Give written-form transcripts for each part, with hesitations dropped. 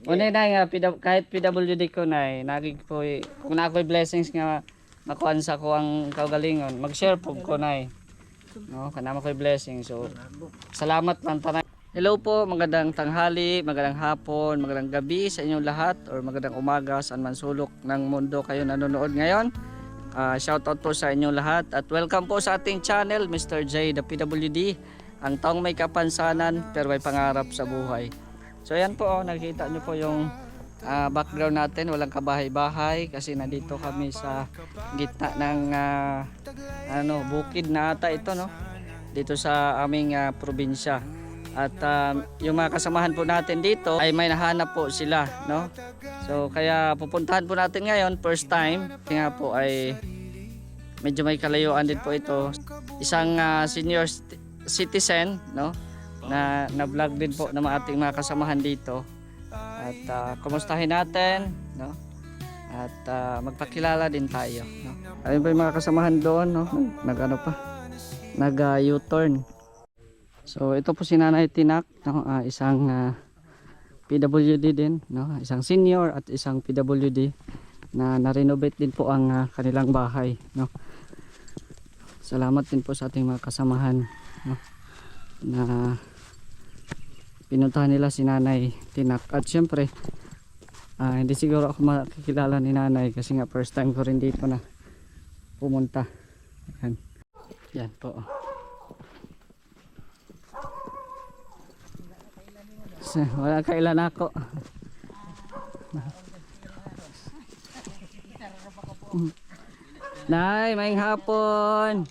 Una na nga kahit PWD ko na nagig po kung na ako'y blessings nga makuan sa ko ang kaugalingon, mag-share po ko na no, kanama ko'y blessing. So salamat lang tanan. Hello po, magandang tanghali, magandang hapon, magandang gabi sa inyong lahat or magandang umaga saan man sulok ng mundo kayo nanonood ngayon. Shout out po sa inyong lahat at welcome po sa ating channel, Mr. J the PWD, ang taong may kapansanan pero may pangarap sa buhay. So ayan po, nakikita nyo po yung background natin, walang kabahay-bahay kasi nandito kami sa gitna ng bukid na ata ito, no, dito sa aming probinsya. At yung mga kasamahan po natin dito ay may nahanap po sila, no. So kaya pupuntahan po natin ngayon, first time nga po ay medyo may kalayuan din po ito. Isang senior citizen, no, na vlog din po ng ating mga kasamahan dito. At kumustahin natin, no, at magpakilala din tayo, no. Ayun pa yung mga kasamahan doon, no, nag U-turn. So ito po si Nanay Tinak, no, isang PWD din, no, isang senior at isang PWD na na-renovate din po ang kanilang bahay, no. Salamat din po sa ating mga kasamahan, no, na pinuntahan nila si Nanay Tinak. At syempre hindi siguro ako makikilala ni Nanay kasi nga first time ko rin dito na pumunta. Yan po. So, wala kailan ako. Nay, maing hapon.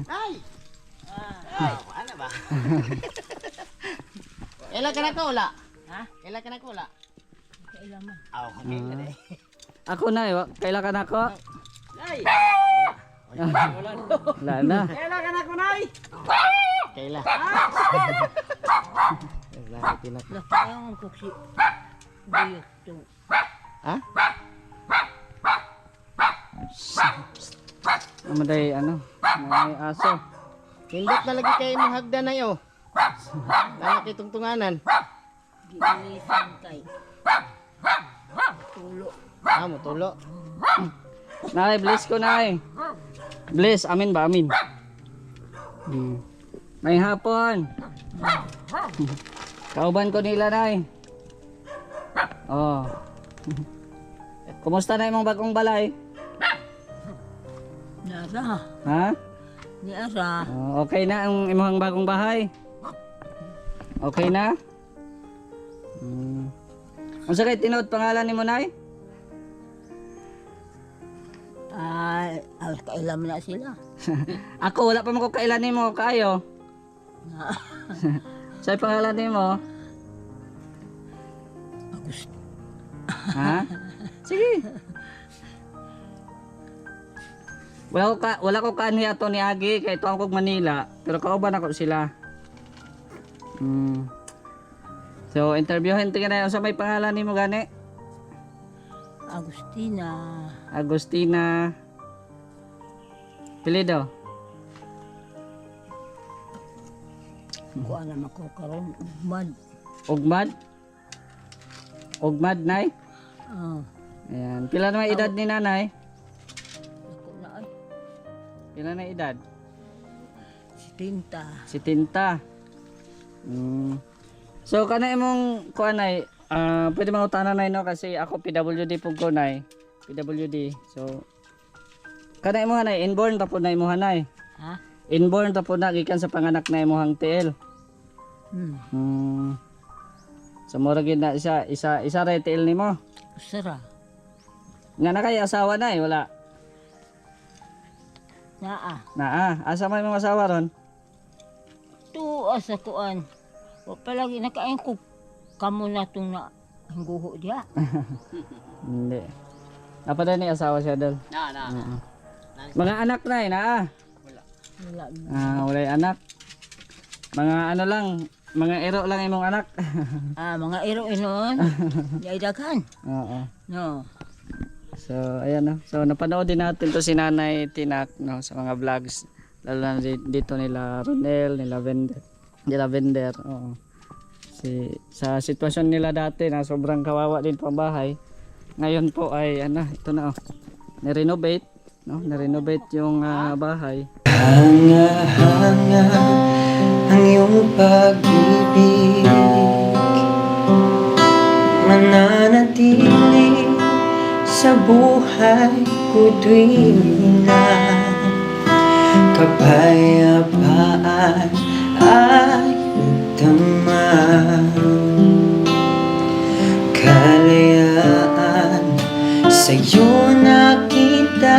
Ay! Ay, ano ba? Kailan ka na ko wala? Ha? Kailan ka na ko wala? Kailan man. Ako na, kailan ka na ako? Nay! Wala na. Kailan ka na ko, Nay? Kailan? Kailan Tinak? Ang kuksi. Dito. Ha? Amaday may aso. Hindot na lagi kayo mong hagdan na yo. Lala kay tungtunganan. Gilisan kay. Tulo. Mo tulo. Nay, bless ko nay. Bless, amin ba? Amin. May hapon. Kauban ko nila nay. Oh. Kumusta na imong bagong balay? Nara. Ha? Ni Ara. Oh, okay na ang imong bagong bahay? Okay na? Unsa kay tinuod pangalan nimo nay? Ay, kailan na sila. Ako wala pa man ko kailan nimo kaayo. Sa pangalan nimo? August. Ha? Sige. Wala ko kanhi ato ni Agi kay tuang kog Manila, pero kauban ako sila. So interviewin tingin na sa may pangalan nimo gani? Agustina. Agustina. Pilido. Kuha naman ko karon ugmad. Ugmad? Ugmad nay? Ah. Ayan. Pila na may edad ni nanay? Ako na ay. Pila na edad? Si Tinta. Si Tinta. So kana imong kuan nay, pwede mangutana nay no kasi ako PWD pug ko nay. PWD. So kana imong nay inborn ta pud na imong nay. Ha? Inborn ta pud na gikan sa panganak na imong TL. So mura gid na isa ra TL nimo. Sara. Nga na kay asawa nay wala. Naa. Asa may mga asawa ron? Tuwa sa kuan. Wa palagi nakain ko kamo na tong na hingguho dia. Hindi. Apa na ni asawa siya dal? Na. Mga anak na naa. Wala. Wala anak. Mga ano lang, mga ero lang imong anak. Mga iro inon. Di daghan. Oo. No. So ayan no. So napanood din natin to si Nanay Tinak no sa mga vlogs. Lalo na dito nila Ronel, nila Lavender. Oo. Sa sitwasyon nila dati na sobrang kawawa din po ang bahay. Ngayon po ay ito na ni-renovate, no? Ni-renovate yung bahay. Hanga-hanga ang iyong pag-ibig, mananatili sa buhay ko tuwing na kapayapaan ay nagdamag, kalayaan sa'yo nakita,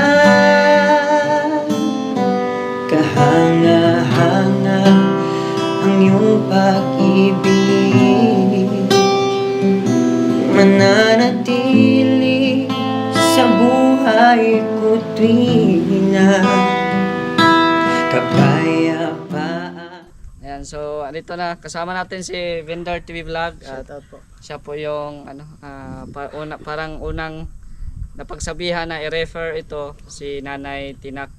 kahanga-hanga ang iyong pag-ibig, mananatili sa buhay ko tuwing na kapayapaan. Ayan, so dito na kasama natin si Vendor TV Vlog at Shout out po. siya po yung parang unang napagsabihan na i-refer ito si Nanay Tinak.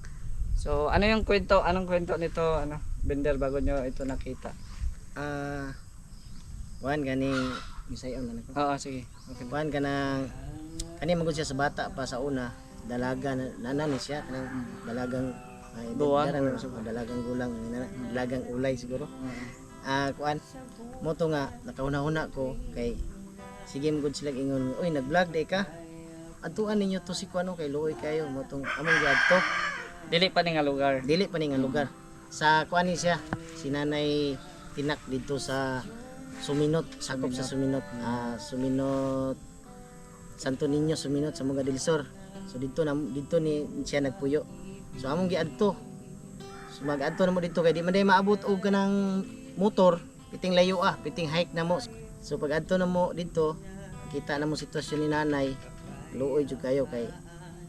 So anong kwento nito Vendor bago nyo ito nakita? Wan gani Bisayon na ko. Oo, sige. Okay. Wan ka nang kani magud siya sa bata pa sa una, dalaga nanani siya kanang dalagang Buwan? dalagang gulang, dalagang ulay siguro. Kuan mo to nga nakauna-una ko kay sige magud sila ingon, "Uy, nag-vlog day ka." Adtuan ninyo to si kuano kay luoy kayo mo tong among giadto. Dili pa ni nga lugar. Dili pa ni nga lugar. Sa kuan ni siya, si Nanay Tinak dito sa Suminot, sakop sa Suminot. Suminot Santo Niño, Suminot sa Muga del Sur. So dito ni siya nagpuyo. So among giadto. So mag-adto na mo dito kay di man day maabot og kanang motor, piting layo piting hike na mo. So pag adto na mo dito, kita na mo sitwasyon ni nanay. Luoy jud kayo kay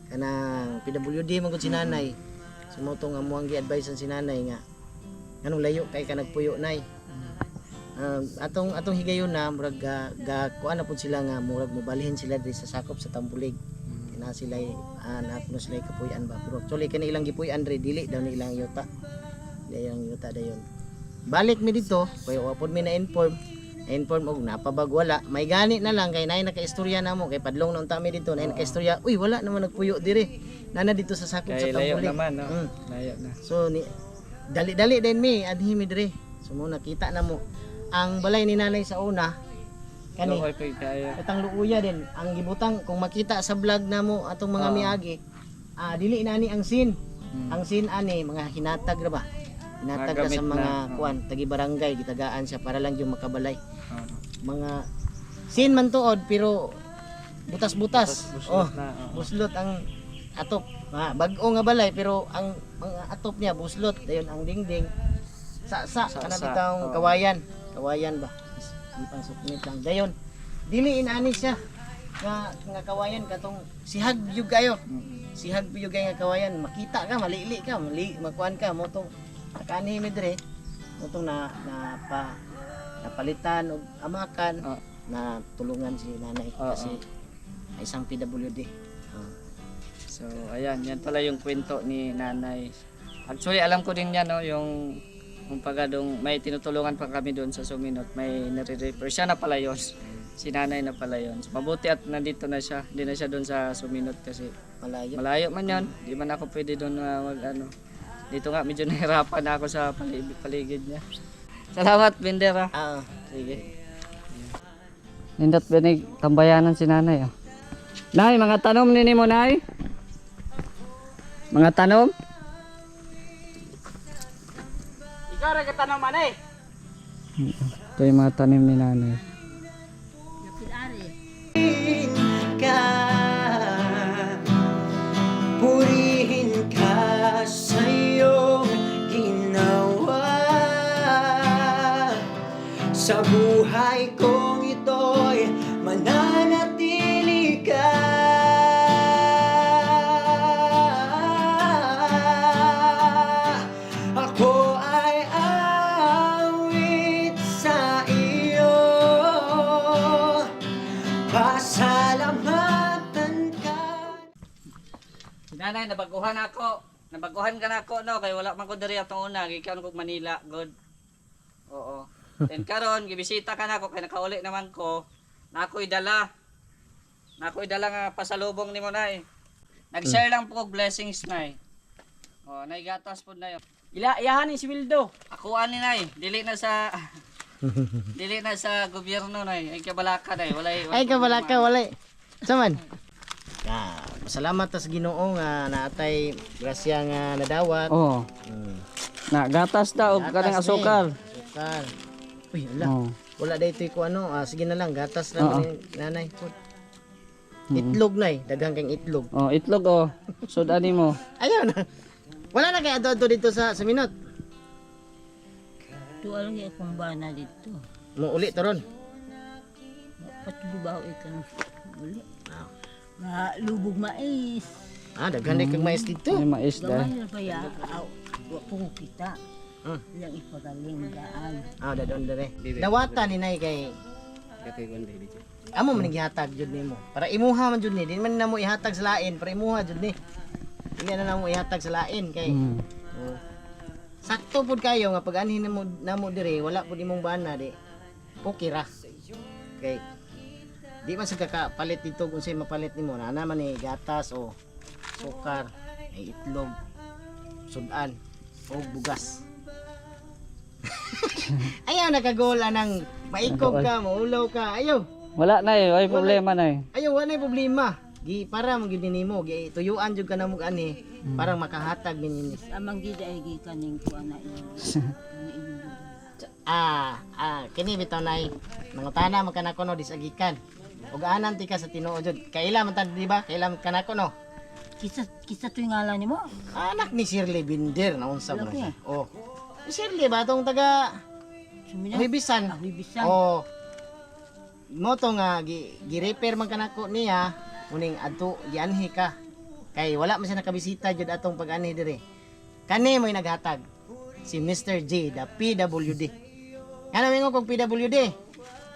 kanang PWD man gud si nanay. So mo to nga mo ang gi-advisean si nanay nga nganong layo kay ka nagpuyo nay. Atong higayon na murag kuan na pud sila nga murag mobalhin sila diri sa sakop sa Tambulig. Na sila napuno sila kapuy-an ba, pero actually kani ilang gipuy-an diri dili daw ni ilang yuta. Dayang yuta dayon. Balik mi dito kay wa pud mi na inform og napabag wala. May gani na lang kay nay nakaistorya namo kay padlong na unta mi dito nay nakaistorya. Uy wala naman nagpuyo diri. Nana dito sa sakop sa Kay layo Tambulig. naman, no? Layo na. So dali-dali din mi adhi mi diri. So mo nakita na mo ang balay ni nanay sa una kani Luoy pa kayo. katang luuya din ang gibutang kung makita sa vlog namo atong mga miagi dili nani ang sin ang sin ani mga hinatag ra ba hinatag ra sa Gamit mga na, kuan tagi barangay gitagaan siya para lang yung makabalay Oo. mga sin man tuod pero butas-butas Buslot na, oo. buslot ang atop bag-o nga balay pero ang mga atop niya buslot dayon ang dingding sa kana bitawng oo. kawayan ba di pang suknit lang dayon dili inani siya nga kawayan katong sihag yug kayo sihag yug nga kawayan makita ka malili ka makuan ka mo tong nakani mi dire mo tong napalitan og amakan na tulungan si nanay kasi isang PWD. So ayan, yan pala yung kwento ni nanay. Actually alam ko din yan, no, yung pagadong may tinutulungan pa kami doon sa Suminot, may nare-refer siya na pala yun. Si nanay na pala yun. So, mabuti at nandito na siya, hindi na siya doon sa Suminot kasi malayo man yun. Di man ako pwede doon dito nga medyo nahirapan ako sa paligid niya. Salamat Vendor. Sige. Nindot binig tambayanan si nanay. Nay, mga tanom nini mo nay? Mga tanom? Ikaw ra ka tanom manay. Ito yung mga tanim ni nanay. ka, purihin ka sa iyong ginawa sa buhay kong ito'y mananatili ka. Ako ay awit sa iyo, pasalamatan ka. Nanay, nabaguhan ako. Nabaguhan ka na ako, no? Kaya wala man ko diri atong una. Gikan ko Manila, good. Oo. Then karon gibisita ka nako kay nakauli naman ko. Nakoy dala nga pasalubong nimo nay. Nag-share lang po og blessings nay. Oh, nay gatas pod na yo. Iyahan ni si Wildo. Ako ani nay, dili na sa gobyerno nay. Ay kabalaka nay, walay. Ay kabalaka walay. Saman. Salamat tas Ginoo nga naatay grasya nga nadawat. Oh, Mm. na gatas daw og kanang Gatas, asukal. Asukal. Uy, ala. Oh. Wala daytoy ko ano. Sige na lang gatas lang Oo. ni nanay. Itlog nay, daghang kang itlog. Oh, itlog oh. Sud ani mo. Ayaw na. Wala na kay adto dito sa minot. Tuwal nga akong bana dito. Mo uli toron. Patubaw ikan. Uli. Lubog mais. Daghan day kang mais dito. Ay mais dai. Gamay na pa ya. Wa po kita. Hmm. Ilang ipagaling daan. Dadon dire. Dawatan ni nay kay amo man gihatag jud nimo. Para imuha man jud ni, di man namo ihatag sa lain, para imuha jud ni. Dili na namo ihatag sa lain kay Mm. oh. Sakto pud kayo nga pag anhin namo dire, wala pud imong bana di. Okay ra. Kay di man sa kakapalit dito kung say mapalit nimo na naman ni gatas o sukar, ay itlog, sudan o bugas. Ayaw nakagola ng maikog ka, maulaw ka. Ayaw. Wala na ay problema na eh. Ayaw wala problema. Gi para mo gyud nimo, gi tuyuan jud ka na mo ani para makahatag nini. Amang gida ay gikaning ko ana Kini bitaw nay. Mangutana man kanako no disagikan. Ug anan ti ka sa Tinoo jud. Kaila man ta di ba? Kaila man kanako no. Kisa tuy ngalan nimo. Anak ni Shirley Binder na unsa ba? Laki. Oh. Si Shirley ba tong taga Sumina. Bibisan? Bibisan. Oh. Mo to nga gi-repair man kanako niya uning adto gianhi ka. Kay wala man siya nakabisita jud atong pag-anhi dire. Kani mo'y naghatag. Si Mr. J, the PWD. Ano mingo kog PWD?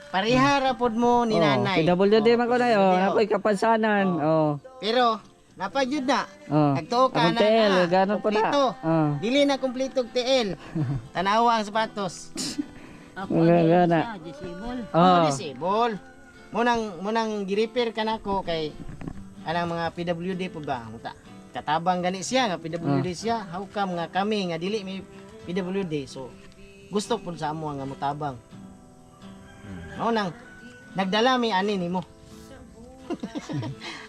Parihara pod mo ni nanay. PWD man ko na yo. Ako'y kapansanan. Oh. Pero napajud na. Oh. Nagtuo ka Akong na. TL, ganon po na. kompleto. Oh. Dili na kompleto og TL. Tanawa ang sapatos. Ako Wala, ano wala. siya, disable. Oh, Oh. disable. Munang gi-repair ka nako kay anang mga PWD po ba? Muta. Katabang gani siya nga PWD siya. How come nga kami nga dili may PWD. So gusto pud sa amo nga mutabang. Mao nang nagdala mi ani nimo.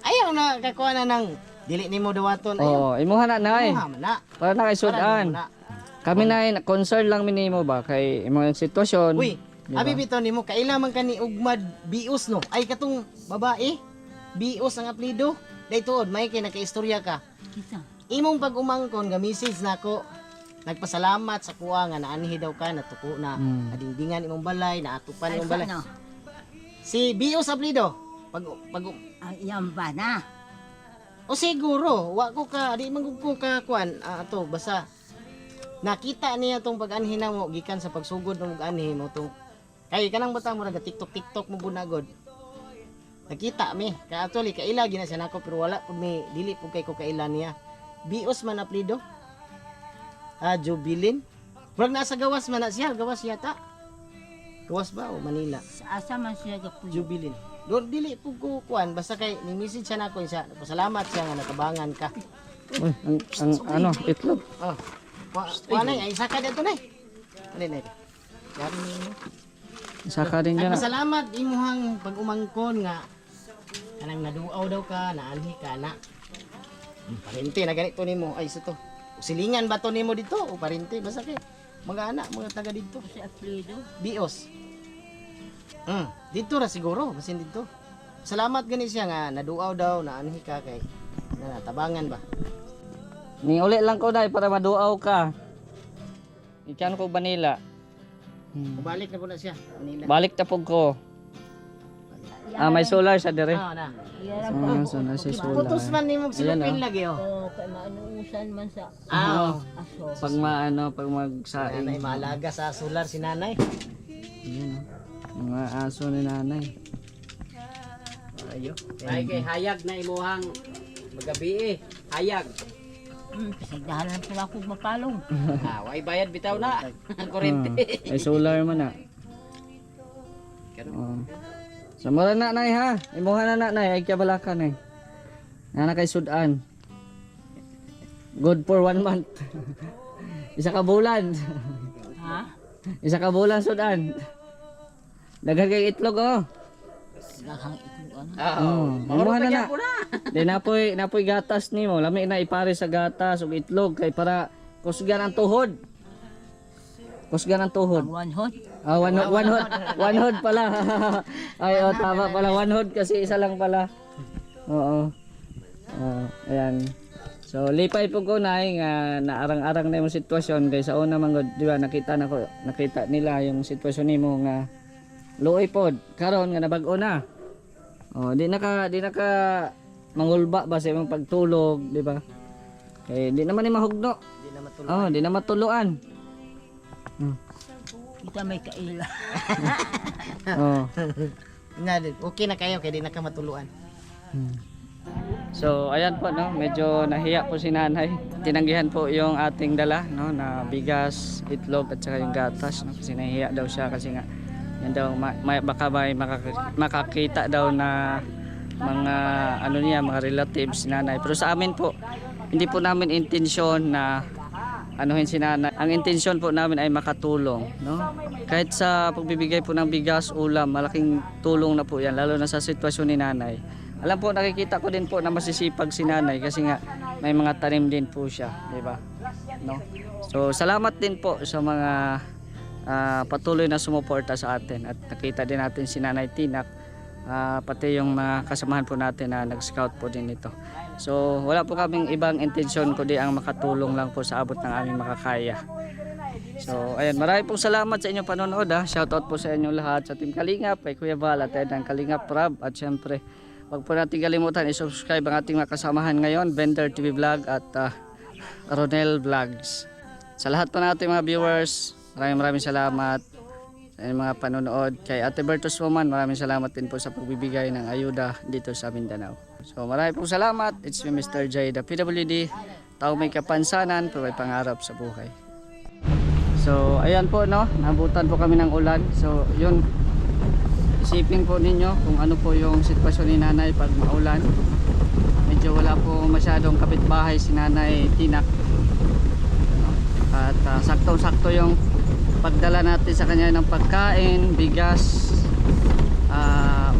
Ayaw na kakuha na ng dili nimo dawaton. Ayaw. Oh, imuha na nay. Ayaw man na. Para na kay Para sudan. nimo na. Kami na concern lang minimo ba kay imong sitwasyon. Uy, Diba? abi bitaw nimo kaila man kani ugmad bios no. Ay katong babae bios ang apelyido. Day tuod may kay nakaistorya ka. Kisa. Imong pag-umangkon nga message nako. Nagpasalamat sa kuha nga naanhi daw ka natuko na adingdingan imong balay, naatupan Ay imong balay. ano? Si bios apelyido. Pag Ay yamba na. o siguro wa ko ka di man ko ka kuan ato basta nakita niya tong pag-anhi na mo gikan sa pagsugod ng pag-anhi mo tong kay kanang bata mo naga TikTok mo bunagod. Nakita mi kay actually kaila gina siya nako pero wala pud mi dili pud kay ko kaila niya. Bios man apelyido. Jubilin. Murag nasa gawas man na siya, gawas yata. Gawas ba o Manila? Sa asa man siya gapuyo. Jubilin. Doon dili pud ko kuan basta kay ni message siya nako siya. Pasalamat siya nga natabangan ka. Uy, ang ano, itlog. Oh. Kuanay ay saka dito nay. Ano nay? Yari ni. Saka din Ay dyan. pasalamat imuhang pag-umangkon nga kanang naduaw daw ka, naanhi ka na. Parente na ganito nimo. Ay sa to. Silingan ba to nimo dito o parente basta kay mga anak, mga taga dito. Si Alfredo. Bios. Dito ra siguro, basin dito. Salamat gani siya nga naduaw daw, naanhi ka kay natabangan ba. Ni uli lang ko dai para maduaw ka. Ikan ko Manila. Balik na po na siya, Manila. Balik ta pug ko. May solar sa dire. Na. Iyaran na si solar. Putos man nimo silupin lagi oh. Oh, kay maanuusan man sa aso. Pag maano, pag magsaing. Nanay maalaga sa solar si nanay. Ayan, mga aso ni nanay. Ayo. Ay kay hayag na imuhang magabi hayag. Pasagdahan lang pala ako mapalong. Way bayad bitaw na ang kurente. May solar man na. Oh. So mura na nay ha. Imuha na nay ay kabalakan eh. Na kay sudan. Good for 1 month. Isa ka bulan. Ha? Isa ka bulan sudan. Daghan kay itlog oh. Daghang ikuan. Imuha na na. Di napoy gatas nimo. Lami na ipare sa gatas ug itlog kay para kusgan ang tuhod. Kusgan ang tuhod. One hot. Ah, one hood pala. Ay, oh, tama pala. One hood kasi isa lang pala. Oo. Ayan. So, lipay po ko na nga naarang-arang na yung sitwasyon kay sa una man gud, di ba nakita nila yung sitwasyon nimo nga luoy pod. Karon nga nabag-o na. Oh, di naka mangulba ba sa imong pagtulog, di ba? Eh, di naman ni mahugno. Di na matulog. Oh, di na matuluan. Kita may kaila. Oh. Nga din. Okay na kayo kay di na ka matuluan. So ayan po no, medyo nahiya po si nanay. Tinanggihan po yung ating dala no na bigas, itlog at saka yung gatas no kasi nahiya daw siya kasi nga yan daw baka may makakita daw na mga ano niya, mga relatives si nanay. Pero sa amin po hindi po namin intensyon na anuhin si nanay. Ang intensyon po namin ay makatulong no. Kahit sa pagbibigay po ng bigas, ulam, malaking tulong na po yan lalo na sa sitwasyon ni nanay. Alam po, nakikita ko din po na masisipag si nanay kasi nga may mga tanim din po siya, di ba? No? So, salamat din po sa mga patuloy na sumuporta sa atin at nakita din natin si Nanay Tinak, pati yung mga kasamahan po natin na nag-scout po din ito. So, wala po kaming ibang intensyon kundi ang makatulong lang po sa abot ng aming makakaya. So, ayan, marami pong salamat sa inyong panonood ha. Shoutout po sa inyong lahat sa Team Kalingap, kay Kuya Val at ng Kalingap Rab at syempre wag po natin kalimutan i-subscribe ang ating mga kasamahan ngayon, Bender TV Vlog at Ronel Vlogs. Sa lahat po natin mga viewers, maraming salamat sa inyong mga panonood. Kay Ate Bertos Woman, maraming salamat din po sa pagbibigay ng ayuda dito sa Mindanao. So maraming pong salamat. It's me Mr. J, the PWD. Tao may kapansanan, pero may pangarap sa buhay. So ayan po no, nabutan po kami ng ulan. So yun, isipin po ninyo kung ano po yung sitwasyon ni nanay pag maulan. Medyo wala po masyadong kapitbahay si Nanay Tinak. At saktong-sakto yung pagdala natin sa kanya ng pagkain, bigas,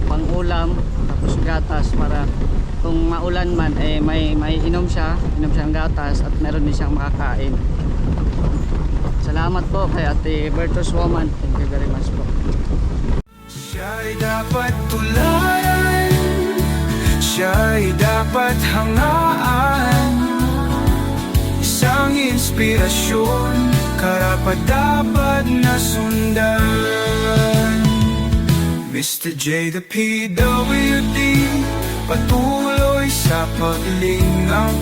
pang-ulam, tapos gatas para kung maulan man eh may inom siyang gatas at meron din siyang makakain. Salamat po kay Ate Bertos Woman. Thank you very much po. Siya'y dapat tularan, siya'y dapat hangaan, isang inspirasyon, karapat-dapat na sundan. Mr. J, the PWD, patuloy sa paglingang